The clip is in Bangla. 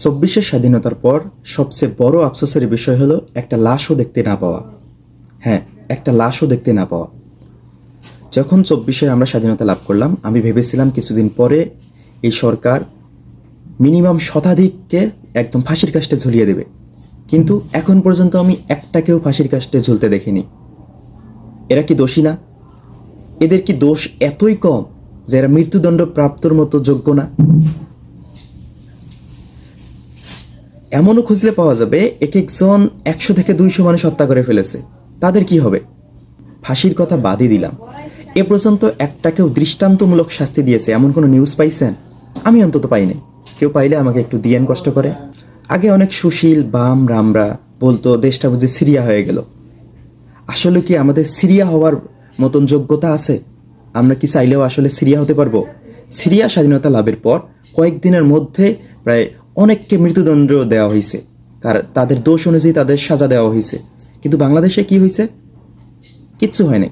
চব্বিশের স্বাধীনতার পর সবচেয়ে বড় আফসোসের বিষয় হলো একটা লাশও দেখতে না পাওয়া। হ্যাঁ, একটা লাশও দেখতে না পাওয়া। যখন 24-এ আমরা স্বাধীনতা লাভ করলাম, আমি ভেবেছিলাম কিছুদিন পরে এই সরকার মিনিমাম শতাধিককে একদম ফাঁসির কাস্টে ঝুলিয়ে দেবে, কিন্তু এখন পর্যন্ত আমি একটাকেও ফাঁসির কাস্টে ঝুলতে দেখিনি। এরা কি দোষী না? এদের কি দোষ এতই কম যে এরা মৃত্যুদণ্ড প্রাপ্তর মতো যোগ্য না? এমনও খুঁজলে পাওয়া যাবে এক একজন 100 থেকে 200 মানুষ হত্যা করে ফেলেছে, তাদের কি হবে? ফাঁসির কথা বাদই দিলাম, এ পর্যন্ত একটাকেও দৃষ্টান্তমূলক শাস্তি দিয়েছে এমন কোনো নিউজ পাইছেন? আমি অন্তত পাইনি। কেউ পাইলে আমাকে একটু দিয়েন কষ্ট করে। আগে অনেক সুশীল বাম রামরা বলতো দেশটা বুঝি সিরিয়া হয়ে গেল। আসলে কি আমাদের সিরিয়া হওয়ার মতন যোগ্যতা আছে? আমরা কি চাইলেও আসলে সিরিয়া হতে পারবো? সিরিয়া স্বাধীনতা লাভের পর কয়েকদিনের মধ্যে প্রায় অনেককে মৃত্যুদণ্ড দেওয়া হয়েছে, তাদের দোষ অনুযায়ী তাদের সাজা দেওয়া হয়েছে, কিন্তু বাংলাদেশে কি হয়েছে? কিচ্ছু হয়নি।